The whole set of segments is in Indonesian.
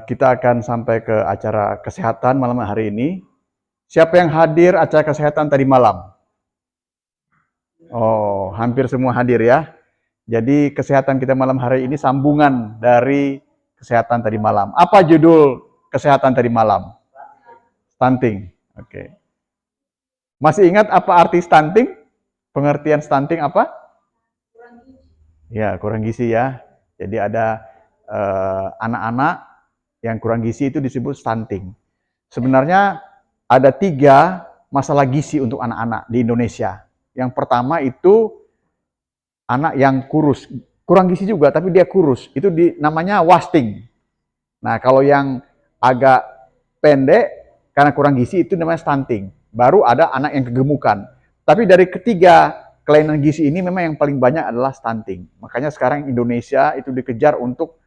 Kita akan sampai ke acara kesehatan malam hari ini. Siapa yang hadir acara kesehatan tadi malam? Oh, hampir semua hadir ya. Jadi kesehatan kita malam hari ini sambungan dari kesehatan tadi malam. Apa judul kesehatan tadi malam? Stunting. Oke. Masih ingat apa arti stunting? Pengertian stunting apa? Ya, kurang gizi ya. Jadi ada anak-anak yang kurang gizi itu disebut stunting. Sebenarnya ada 3 masalah gizi untuk anak-anak di Indonesia. Yang pertama itu anak yang kurus, kurang gizi juga tapi dia kurus, itu namanya wasting. Nah kalau yang agak pendek karena kurang gizi itu namanya stunting. Baru ada anak yang kegemukan. Tapi dari ketiga kelainan gizi ini memang yang paling banyak adalah stunting. Makanya sekarang Indonesia itu dikejar untuk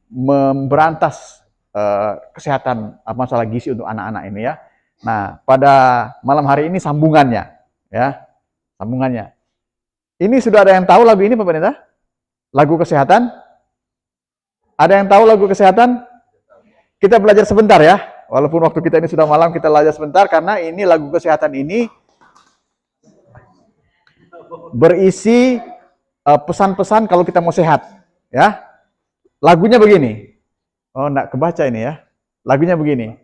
memberantas kesehatan masalah gizi untuk anak-anak ini ya. Nah, pada malam hari ini sambungannya ya. Sambungannya. Ini sudah ada yang tahu lagu ini Pak Pendeta? Lagu kesehatan? Ada yang tahu lagu kesehatan? Kita belajar sebentar ya. Walaupun waktu kita ini sudah malam, kita belajar sebentar karena ini lagu kesehatan ini berisi pesan-pesan kalau kita mau sehat ya. Lagunya begini. Oh, enggak kebaca ini ya. Lagunya begini.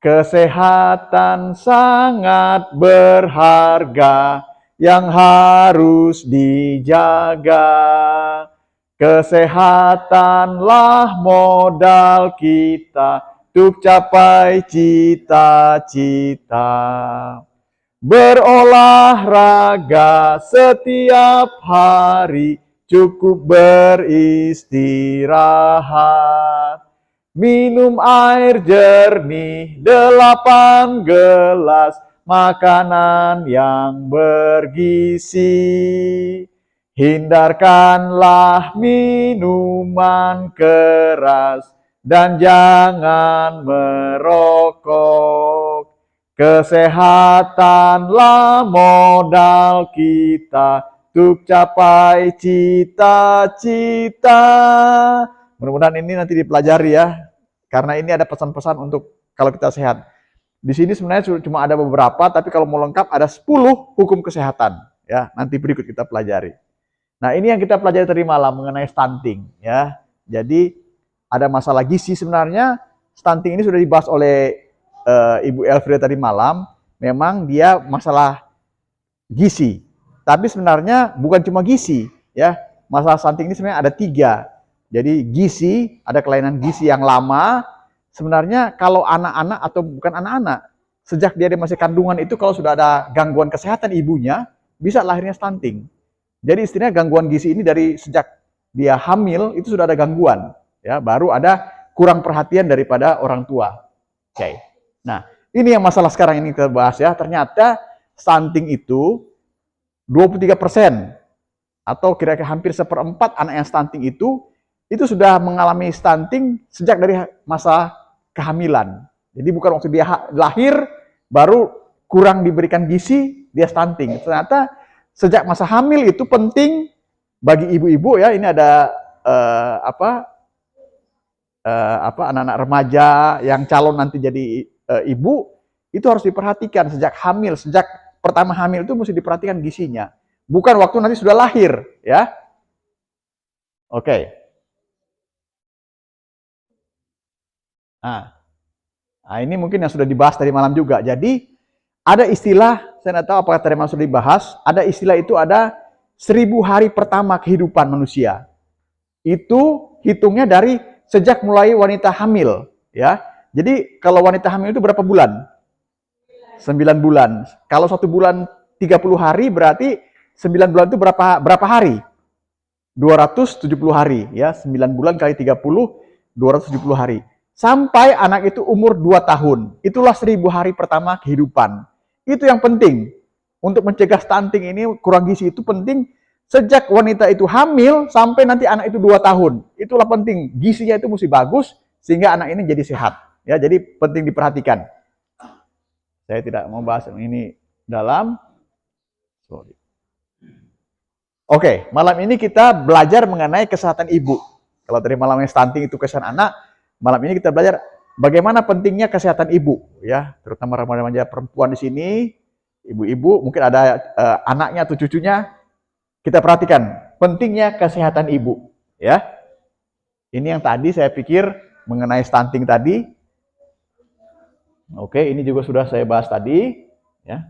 Kesehatan sangat berharga yang harus dijaga. Kesehatanlah modal kita untuk capai cita-cita. Berolahraga setiap hari, cukup beristirahat. Minum air jernih 8 gelas, makanan yang bergizi. Hindarkanlah minuman keras dan jangan merokok. Kesehatanlah modal kita untuk capai cita-cita. Mudah-mudahan ini nanti dipelajari ya, karena ini ada pesan-pesan untuk kalau kita sehat. Di sini sebenarnya cuma ada beberapa, tapi kalau mau lengkap ada 10 hukum kesehatan. Ya, nanti berikut kita pelajari. Nah, ini yang kita pelajari tadi malam mengenai stunting. Ya, jadi ada masalah gizi sebenarnya. Stunting ini sudah dibahas oleh Ibu Elfrida tadi malam. Memang dia masalah gizi. Tapi sebenarnya bukan cuma gizi. Ya, masalah stunting ini sebenarnya ada 3. Jadi gizi, ada kelainan gizi yang lama. Sebenarnya kalau anak-anak atau bukan anak-anak, sejak dia masih kandungan itu kalau sudah ada gangguan kesehatan ibunya, bisa lahirnya stunting. Jadi istilahnya gangguan gizi ini dari sejak dia hamil itu sudah ada gangguan, ya, baru ada kurang perhatian daripada orang tua. Oke. Nah, ini yang masalah sekarang ini kita bahas ya. Ternyata stunting itu 23% atau kira-kira hampir 1/4 anak yang stunting itu sudah mengalami stunting sejak dari masa kehamilan. Jadi bukan waktu dia lahir baru kurang diberikan gizi dia stunting. Ternyata sejak masa hamil itu penting bagi ibu-ibu ya. Ini ada anak-anak remaja yang calon nanti jadi ibu itu harus diperhatikan sejak hamil, sejak pertama hamil itu mesti diperhatikan gizinya. Bukan waktu nanti sudah lahir ya. Oke. Nah, ini mungkin yang sudah dibahas tadi malam juga. Jadi ada istilah, saya tidak tahu apakah tadi malam sudah dibahas, ada istilah itu ada 1000 hari pertama kehidupan manusia. Itu hitungnya dari sejak mulai wanita hamil. Ya. Jadi kalau wanita hamil itu berapa bulan? 9 bulan. Kalau 1 bulan 30 hari berarti 9 bulan itu berapa hari? 270 hari. Ya, 9 bulan kali 30, 270 hari. Sampai anak itu umur 2 tahun. Itulah 1000 hari pertama kehidupan. Itu yang penting. Untuk mencegah stunting ini, kurang gizi itu penting sejak wanita itu hamil sampai nanti anak itu 2 tahun. Itulah penting. Gizinya itu mesti bagus sehingga anak ini jadi sehat. Ya, jadi penting diperhatikan. Saya tidak mau bahas ini dalam. Sorry. Oke, malam ini kita belajar mengenai kesehatan ibu. Kalau tadi malamnya stunting itu kesehatan anak, malam ini kita belajar bagaimana pentingnya kesehatan ibu, ya, terutama remaja perempuan di sini, ibu-ibu, mungkin ada anaknya atau cucunya. Kita perhatikan pentingnya kesehatan ibu, ya. Ini yang tadi saya pikir mengenai stunting tadi. Oke, ini juga sudah saya bahas tadi, ya.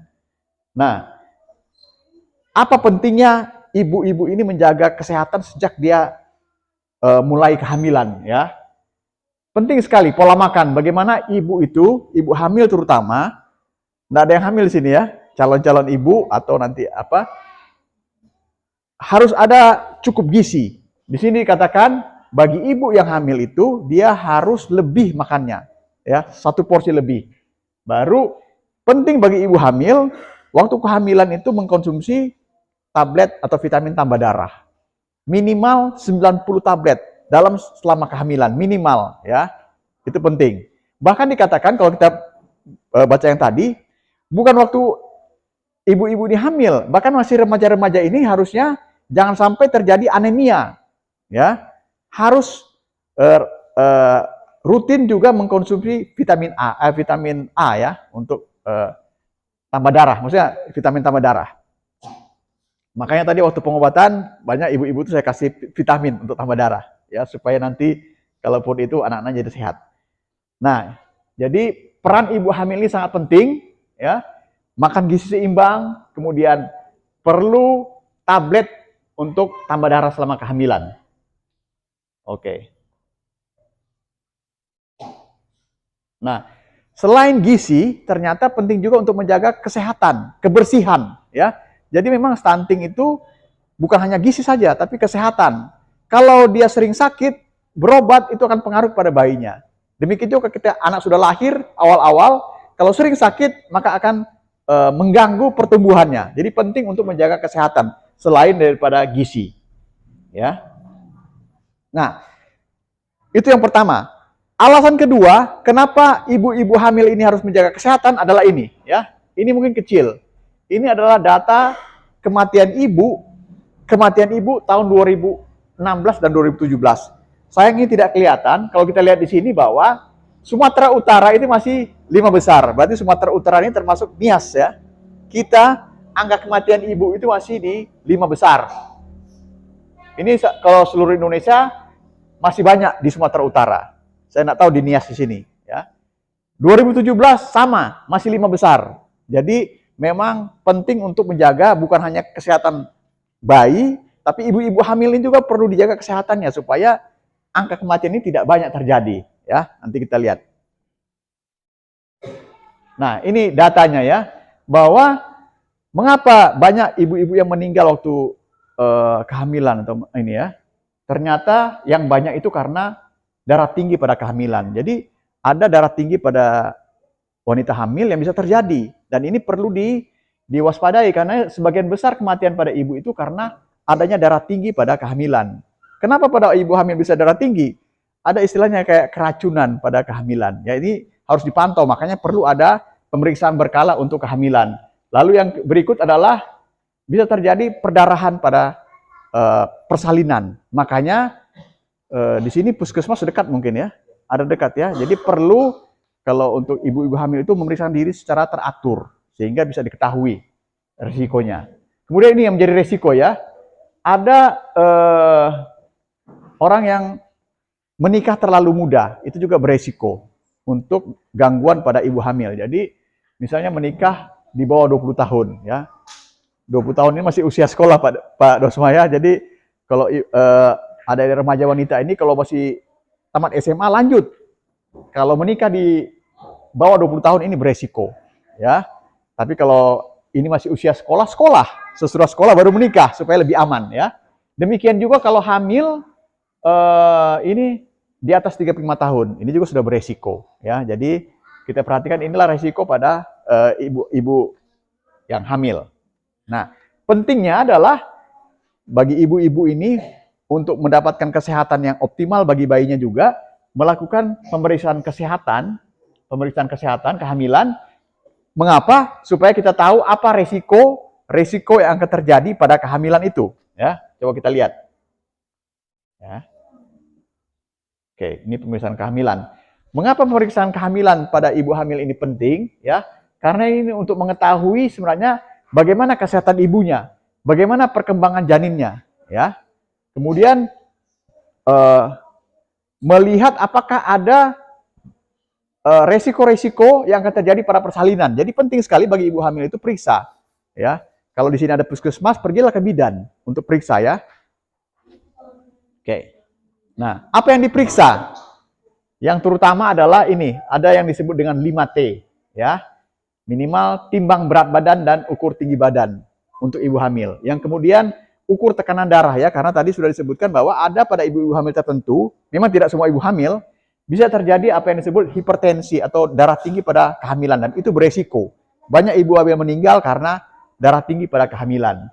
Nah, apa pentingnya ibu-ibu ini menjaga kesehatan sejak dia mulai kehamilan, ya? Penting sekali pola makan. Bagaimana ibu itu, ibu hamil terutama, nggak ada yang hamil di sini ya, calon-calon ibu atau nanti apa, harus ada cukup gizi. Di sini dikatakan bagi ibu yang hamil itu dia harus lebih makannya, ya, 1 porsi lebih. Baru penting bagi ibu hamil waktu kehamilan itu mengkonsumsi tablet atau vitamin tambah darah. Minimal 90 tablet selama kehamilan, minimal, ya. Itu penting. Bahkan dikatakan kalau kita baca yang tadi, bukan waktu ibu-ibu ini hamil, bahkan masih remaja-remaja ini harusnya jangan sampai terjadi anemia, ya. Harus rutin juga mengkonsumsi vitamin A ya, untuk tambah darah, maksudnya vitamin tambah darah. Makanya tadi waktu pengobatan banyak ibu-ibu itu saya kasih vitamin untuk tambah darah, ya, supaya nanti kalaupun itu anak-anak jadi sehat. Nah, jadi peran ibu hamil ini sangat penting, ya. Makan gizi seimbang, kemudian perlu tablet untuk tambah darah selama kehamilan. Oke. Nah, selain gizi, ternyata penting juga untuk menjaga kesehatan, kebersihan, ya. Jadi memang stunting itu bukan hanya gizi saja, tapi kesehatan. Kalau dia sering sakit, berobat itu akan pengaruh pada bayinya. Demikian juga ketika anak sudah lahir, awal-awal, kalau sering sakit, maka akan mengganggu pertumbuhannya. Jadi penting untuk menjaga kesehatan, selain daripada gizi. Ya. Nah, itu yang pertama. Alasan kedua, kenapa ibu-ibu hamil ini harus menjaga kesehatan adalah ini. Ya. Ini mungkin kecil. Ini adalah data kematian ibu tahun 2016 dan 2017. Sayang ini tidak kelihatan. Kalau kita lihat di sini bahwa Sumatera Utara itu masih 5 besar. Berarti Sumatera Utara ini termasuk Nias, ya. Kita angka kematian ibu itu masih di 5 besar. Ini kalau seluruh Indonesia masih banyak di Sumatera Utara. Saya nggak tahu di Nias di sini, ya. 2017 sama, masih 5 besar. Jadi memang penting untuk menjaga bukan hanya kesehatan bayi, tapi ibu-ibu hamil ini juga perlu dijaga kesehatannya supaya angka kematian ini tidak banyak terjadi, ya. Nanti kita lihat. Nah, ini datanya ya, bahwa mengapa banyak ibu-ibu yang meninggal waktu kehamilan atau ini ya. Ternyata yang banyak itu karena darah tinggi pada kehamilan. Jadi ada darah tinggi pada wanita hamil yang bisa terjadi, dan ini perlu diwaspadai karena sebagian besar kematian pada ibu itu karena adanya darah tinggi pada kehamilan. Kenapa pada ibu hamil bisa darah tinggi? Ada istilahnya kayak keracunan pada kehamilan. Ya, ini harus dipantau, makanya perlu ada pemeriksaan berkala untuk kehamilan. Lalu yang berikut adalah bisa terjadi perdarahan pada persalinan. Makanya di sini puskesmas dekat mungkin ya, ada dekat ya. Jadi perlu kalau untuk ibu-ibu hamil itu memeriksa diri secara teratur sehingga bisa diketahui risikonya. Kemudian ini yang menjadi risiko ya, ada orang yang menikah terlalu muda, itu juga beresiko untuk gangguan pada ibu hamil. Jadi misalnya menikah di bawah 20 tahun ya. 20 tahun ini masih usia sekolah Pak Dosmaya. Jadi kalau ada remaja wanita ini kalau masih tamat SMA lanjut. Kalau menikah di bawah 20 tahun ini beresiko ya. Tapi kalau ini masih usia sekolah, sesudah sekolah baru menikah supaya lebih aman ya. Demikian juga kalau hamil ini di atas 35 tahun, ini juga sudah beresiko ya. Jadi kita perhatikan inilah resiko pada ibu-ibu yang hamil. Nah, pentingnya adalah bagi ibu-ibu ini untuk mendapatkan kesehatan yang optimal bagi bayinya juga melakukan pemeriksaan kesehatan kehamilan. Mengapa? Supaya kita tahu apa resiko yang akan terjadi pada kehamilan itu. Ya, coba kita lihat. Ya. Oke, ini pemeriksaan kehamilan. Mengapa pemeriksaan kehamilan pada ibu hamil ini penting? Ya, karena ini untuk mengetahui sebenarnya bagaimana kesehatan ibunya, bagaimana perkembangan janinnya. Ya, kemudian melihat apakah ada resiko-resiko yang akan terjadi pada persalinan. Jadi penting sekali bagi ibu hamil itu periksa. Ya, kalau di sini ada puskesmas, pergilah ke bidan untuk periksa ya. Oke. Nah, apa yang diperiksa? Yang terutama adalah ini, ada yang disebut dengan 5T, ya. Minimal timbang berat badan dan ukur tinggi badan untuk ibu hamil. Yang kemudian ukur tekanan darah ya, karena tadi sudah disebutkan bahwa ada pada ibu-ibu hamil tertentu, memang tidak semua ibu hamil, bisa terjadi apa yang disebut hipertensi atau darah tinggi pada kehamilan, dan itu beresiko. Banyak ibu hamil meninggal karena darah tinggi pada kehamilan.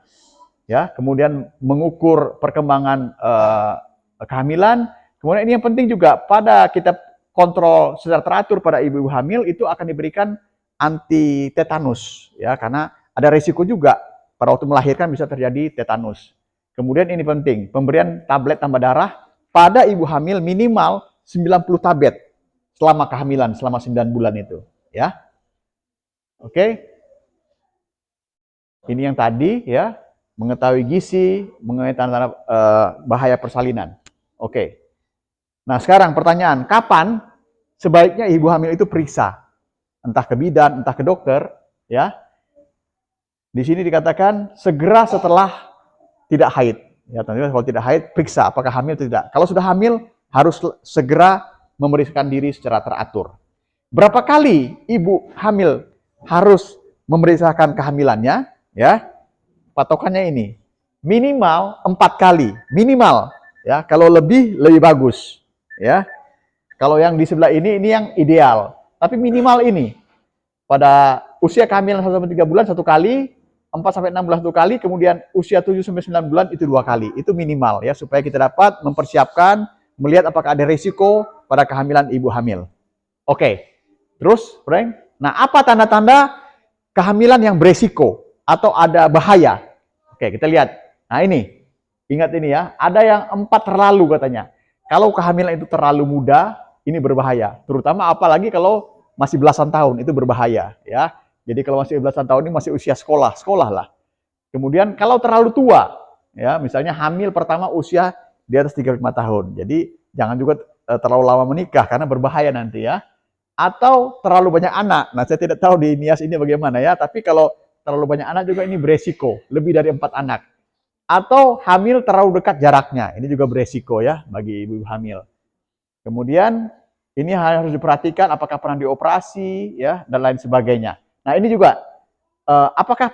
Ya, kemudian mengukur perkembangan kehamilan. Kemudian ini yang penting juga, pada kita kontrol secara teratur pada ibu-ibu hamil itu akan diberikan anti tetanus ya, karena ada resiko juga pada waktu melahirkan bisa terjadi tetanus. Kemudian ini penting, pemberian tablet tambah darah pada ibu hamil minimal 90 tablet selama kehamilan, selama 9 bulan itu, ya. Oke. Ini yang tadi ya, mengetahui gizi, mengetahui tanda bahaya persalinan. Oke. Nah, sekarang pertanyaan, kapan sebaiknya ibu hamil itu periksa? Entah ke bidan, entah ke dokter, ya. Di sini dikatakan segera setelah tidak haid. Ya, tentunya kalau tidak haid, periksa apakah hamil atau tidak. Kalau sudah hamil, harus segera memeriksakan diri secara teratur. Berapa kali ibu hamil harus memeriksakan kehamilannya? Ya, patokannya ini minimal 4 kali, minimal. Ya, kalau lebih bagus. Ya, kalau yang di sebelah ini yang ideal. Tapi minimal ini pada usia kehamilan 1-3 bulan 1 kali, 4-6 bulan 1 kali, kemudian usia 7-9 bulan itu 2 kali. Itu minimal ya, supaya kita dapat mempersiapkan, melihat apakah ada risiko pada kehamilan ibu hamil. Oke. Terus, Frank, nah apa tanda-tanda kehamilan yang beresiko atau ada bahaya? Oke, kita lihat. Nah ini, ingat ini ya, ada yang 4 terlalu katanya. Kalau kehamilan itu terlalu muda, ini berbahaya. Terutama apalagi kalau masih belasan tahun, itu berbahaya ya. Jadi kalau masih belasan tahun ini masih usia sekolah lah. Kemudian kalau terlalu tua, ya misalnya hamil pertama usia di atas 35 tahun. Jadi jangan juga terlalu lama menikah karena berbahaya nanti ya. Atau terlalu banyak anak. Nah, saya tidak tahu di NIAS ini bagaimana ya, tapi kalau terlalu banyak anak juga ini beresiko, lebih dari 4 anak. Atau hamil terlalu dekat jaraknya, ini juga beresiko ya bagi ibu hamil. Kemudian ini harus diperhatikan apakah pernah dioperasi ya dan lain sebagainya. Nah, ini juga apakah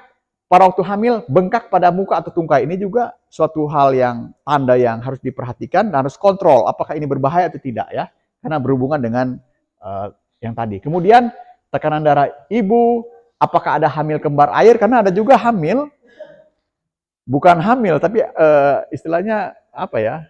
pada waktu hamil bengkak pada muka atau tungkai, ini juga suatu hal yang tanda yang harus diperhatikan dan harus kontrol apakah ini berbahaya atau tidak ya, karena berhubungan dengan yang tadi. Kemudian tekanan darah ibu, apakah ada hamil kembar air, karena ada juga hamil bukan hamil tapi istilahnya apa ya,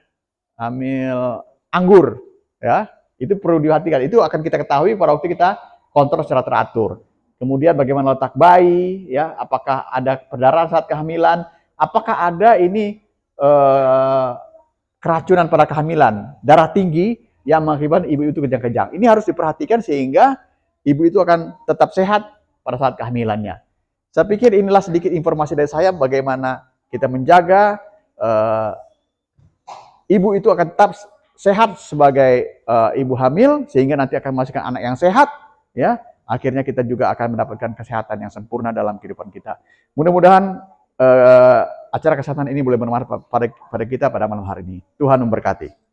hamil anggur ya, itu perlu diperhatikan. Itu akan kita ketahui pada waktu kita kontrol secara teratur. Kemudian bagaimana letak bayi ya, apakah ada perdarahan saat kehamilan, apakah ada ini keracunan pada kehamilan, darah tinggi yang mengakibatkan ibu itu kejang-kejang. Ini harus diperhatikan sehingga ibu itu akan tetap sehat pada saat kehamilannya. Saya pikir inilah sedikit informasi dari saya bagaimana kita menjaga ibu itu akan tetap sehat sebagai ibu hamil sehingga nanti akan menghasilkan anak yang sehat ya. Akhirnya kita juga akan mendapatkan kesehatan yang sempurna dalam kehidupan kita. Mudah-mudahan acara kesehatan ini boleh bermanfaat pada kita pada malam hari ini. Tuhan memberkati.